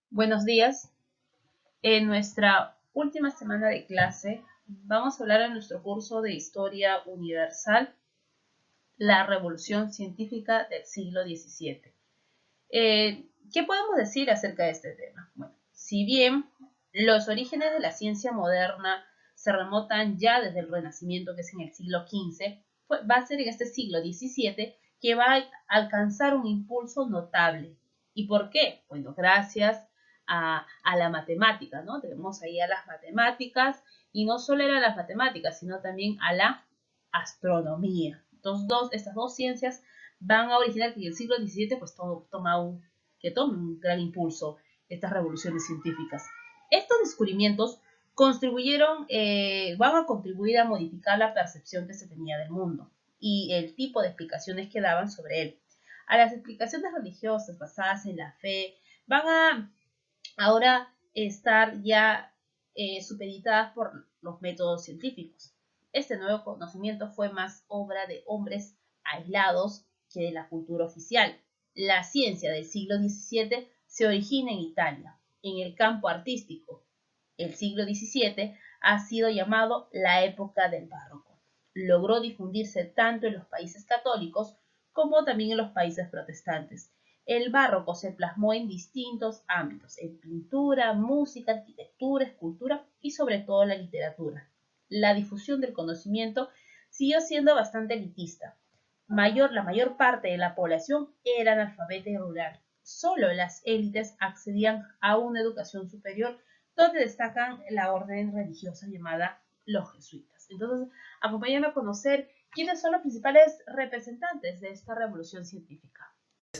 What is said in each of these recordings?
Buenos días. En nuestra última semana de clase vamos a hablar en nuestro curso de Historia Universal, la Revolución Científica del siglo XVII. ¿Qué podemos decir acerca de este tema? Bueno, si bien los orígenes de la ciencia moderna se remontan ya desde el Renacimiento, que es en el siglo XV, va a ser en este siglo XVII que va a alcanzar un impulso notable. ¿Y por qué? Bueno, gracias a la matemática, ¿no? Tenemos ahí a las matemáticas, y no solo eran las matemáticas, sino también a la astronomía. Entonces, estas dos ciencias van a originar que en el siglo XVII pues toma un gran impulso estas revoluciones científicas. Estos descubrimientos van a contribuir a modificar la percepción que se tenía del mundo y el tipo de explicaciones que daban sobre él. A las explicaciones religiosas basadas en la fe van a ahora estar ya supeditadas por los métodos científicos. Este nuevo conocimiento fue más obra de hombres aislados que de la cultura oficial. La ciencia del siglo XVII se origina en Italia, en el campo artístico. El siglo XVII ha sido llamado la época del barroco. Logró difundirse tanto en los países católicos como también en los países protestantes. El barroco se plasmó en distintos ámbitos, en pintura, música, arquitectura, escultura y sobre todo la literatura. La difusión del conocimiento siguió siendo bastante elitista. La mayor parte de la población era analfabeta y rural. Solo las élites accedían a una educación superior, donde destacan la orden religiosa llamada los jesuitas. Entonces, acompáñame a conocer quiénes son los principales representantes de esta revolución científica.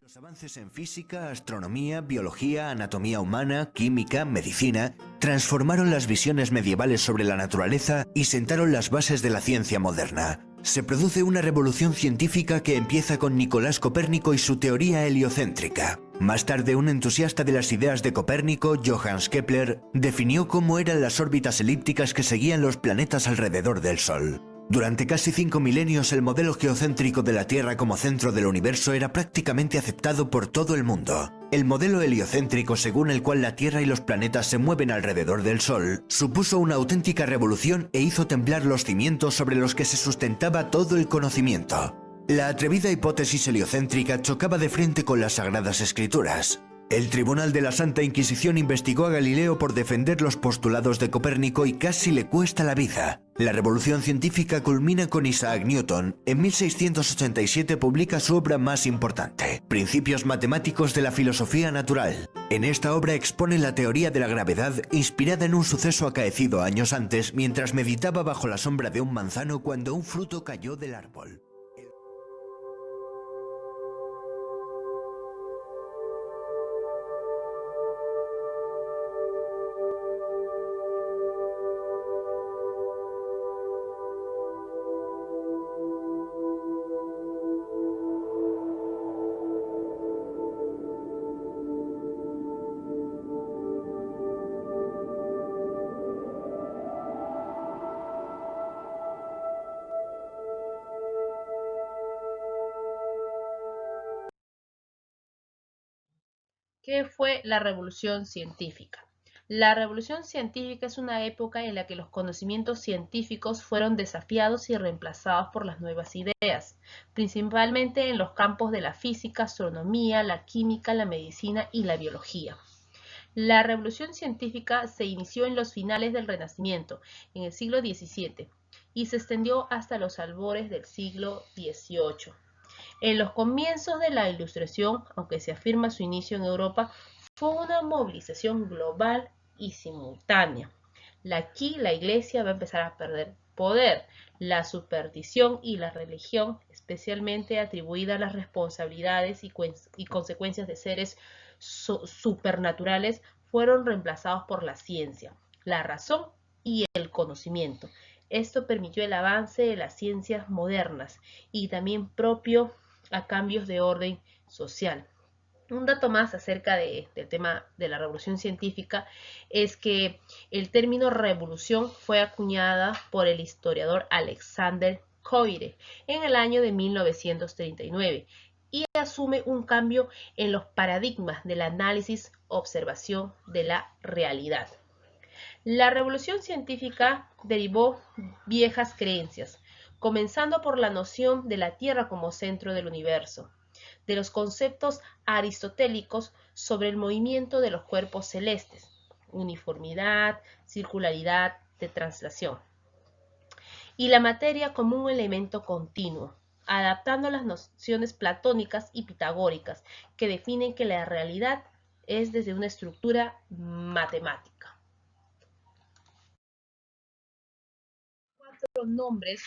Los avances en física, astronomía, biología, anatomía humana, química, medicina, transformaron las visiones medievales sobre la naturaleza y sentaron las bases de la ciencia moderna. Se produce una revolución científica que empieza con Nicolás Copérnico y su teoría heliocéntrica. Más tarde, un entusiasta de las ideas de Copérnico, Johannes Kepler, definió cómo eran las órbitas elípticas que seguían los planetas alrededor del Sol. Durante casi 5 milenios, el modelo geocéntrico de la Tierra como centro del universo era prácticamente aceptado por todo el mundo. El modelo heliocéntrico, según el cual la Tierra y los planetas se mueven alrededor del Sol, supuso una auténtica revolución e hizo temblar los cimientos sobre los que se sustentaba todo el conocimiento. La atrevida hipótesis heliocéntrica chocaba de frente con las Sagradas Escrituras. El Tribunal de la Santa Inquisición investigó a Galileo por defender los postulados de Copérnico y casi le cuesta la vida. La revolución científica culmina con Isaac Newton. En 1687 publica su obra más importante, Principios matemáticos de la filosofía natural. En esta obra expone la teoría de la gravedad inspirada en un suceso acaecido años antes mientras meditaba bajo la sombra de un manzano cuando un fruto cayó del árbol. ¿Qué fue la revolución científica? La revolución científica es una época en la que los conocimientos científicos fueron desafiados y reemplazados por las nuevas ideas, principalmente en los campos de la física, astronomía, la química, la medicina y la biología. La revolución científica se inició en los finales del Renacimiento, en el siglo XVII, y se extendió hasta los albores del siglo XVIII. En los comienzos de la Ilustración, aunque se afirma su inicio en Europa, fue una movilización global y simultánea. Aquí la Iglesia va a empezar a perder poder. La superstición y la religión, especialmente atribuida a las responsabilidades y consecuencias de seres supernaturales, fueron reemplazados por la ciencia, la razón y el conocimiento. Esto permitió el avance de las ciencias modernas y también propio a cambios de orden social. Un dato más acerca del tema de la revolución científica es que el término revolución fue acuñada por el historiador Alexander Koire en el año de 1939 y asume un cambio en los paradigmas del análisis, observación de la realidad. La revolución científica derivó viejas creencias, comenzando por la noción de la Tierra como centro del universo, de los conceptos aristotélicos sobre el movimiento de los cuerpos celestes, uniformidad, circularidad, de translación, y la materia como un elemento continuo, adaptando las nociones platónicas y pitagóricas que definen que la realidad es desde una estructura matemática. Cuatro nombres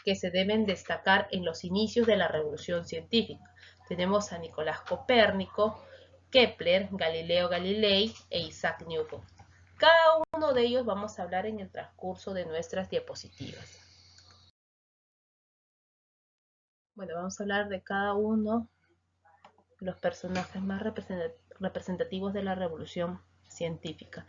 que se deben destacar en los inicios de la revolución científica. Tenemos a Nicolás Copérnico, Kepler, Galileo Galilei e Isaac Newton. Cada uno de ellos vamos a hablar en el transcurso de nuestras diapositivas. Bueno, vamos a hablar de cada uno de los personajes más representativos de la revolución científica.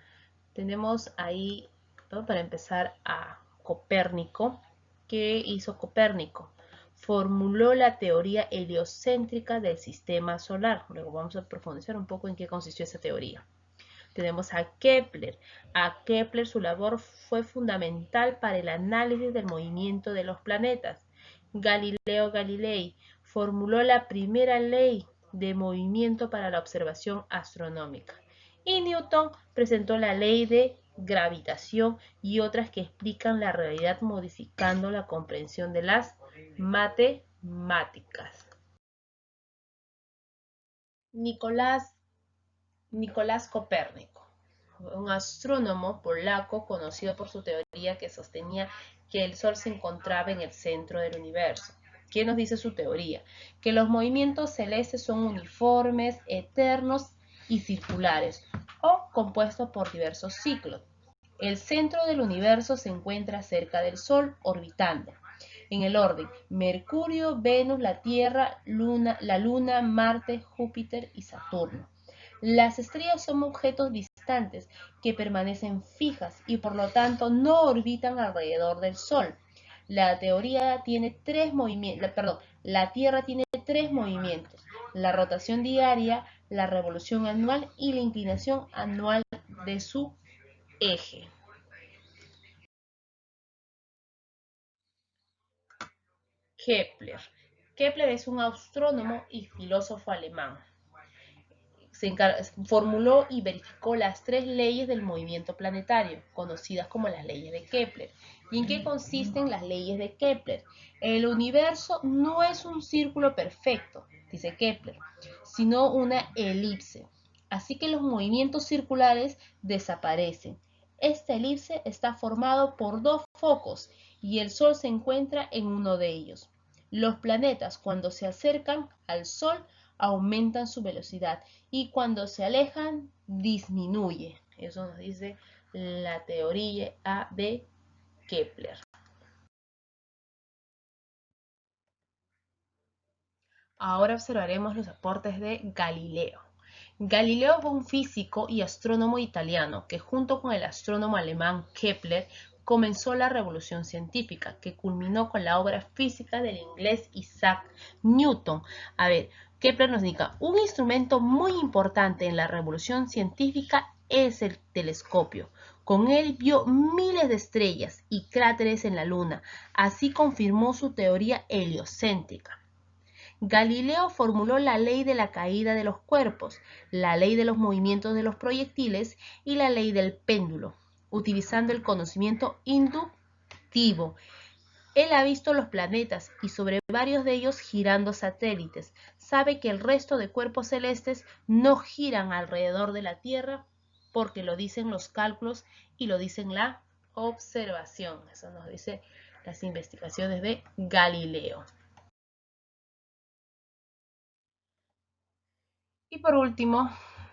Tenemos ahí, ¿no?, para empezar, a Copérnico. ¿Qué hizo Copérnico? Formuló la teoría heliocéntrica del sistema solar. Luego vamos a profundizar un poco en qué consistió esa teoría. Tenemos a Kepler. A Kepler su labor fue fundamental para el análisis del movimiento de los planetas. Galileo Galilei formuló la primera ley de movimiento para la observación astronómica. Y Newton presentó la ley de gravitación y otras que explican la realidad modificando la comprensión de las matemáticas. Nicolás Copérnico, un astrónomo polaco conocido por su teoría que sostenía que el Sol se encontraba en el centro del universo. ¿Qué nos dice su teoría? Que los movimientos celestes son uniformes, eternos y circulares, o compuestos por diversos ciclos. El centro del universo se encuentra cerca del Sol, orbitando en el orden Mercurio, Venus, la Tierra, la Luna, Marte, Júpiter y Saturno. Las estrellas son objetos distantes que permanecen fijas y por lo tanto no orbitan alrededor del Sol. La Tierra tiene tres movimientos, la rotación diaria, la revolución anual y la inclinación anual de su eje. Kepler. Kepler es un astrónomo y filósofo alemán. Formuló y verificó las tres leyes del movimiento planetario, conocidas como las leyes de Kepler. ¿Y en qué consisten las leyes de Kepler? El universo no es un círculo perfecto, dice Kepler, sino una elipse. Así que los movimientos circulares desaparecen. Esta elipse está formado por dos focos y el Sol se encuentra en uno de ellos. Los planetas, cuando se acercan al Sol, aumentan su velocidad y cuando se alejan disminuye. Eso nos dice la teoría de Kepler. Ahora observaremos los aportes de Galileo. Galileo fue un físico y astrónomo italiano que junto con el astrónomo alemán Kepler comenzó la revolución científica que culminó con la obra física del inglés Isaac Newton. Kepler nos indica, un instrumento muy importante en la revolución científica es el telescopio. Con él vio miles de estrellas y cráteres en la Luna. Así confirmó su teoría heliocéntrica. Galileo formuló la ley de la caída de los cuerpos, la ley de los movimientos de los proyectiles y la ley del péndulo, utilizando el conocimiento inductivo. Él ha visto los planetas y sobre varios de ellos girando satélites. Sabe que el resto de cuerpos celestes no giran alrededor de la Tierra porque lo dicen los cálculos y lo dicen la observación. Eso nos dice las investigaciones de Galileo. Y por último,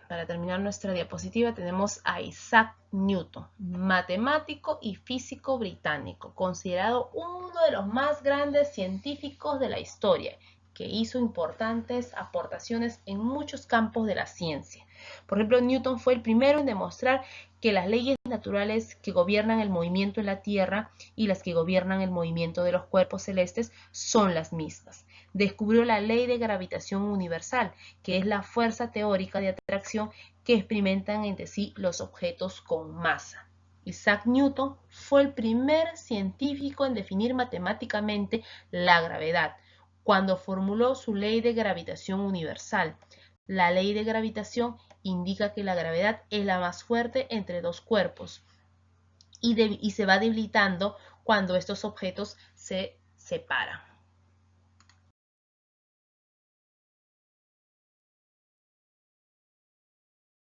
para terminar nuestra diapositiva, tenemos a Isaac Newton, matemático y físico británico, considerado uno de los más grandes científicos de la historia. que hizo importantes aportaciones en muchos campos de la ciencia. Por ejemplo, Newton fue el primero en demostrar que las leyes naturales que gobiernan el movimiento en la Tierra y las que gobiernan el movimiento de los cuerpos celestes son las mismas. Descubrió la ley de gravitación universal, que es la fuerza teórica de atracción que experimentan entre sí los objetos con masa. Isaac Newton fue el primer científico en definir matemáticamente la gravedad, cuando formuló su ley de gravitación universal. La ley de gravitación indica que la gravedad es la más fuerte entre dos cuerpos y se va debilitando cuando estos objetos se separan.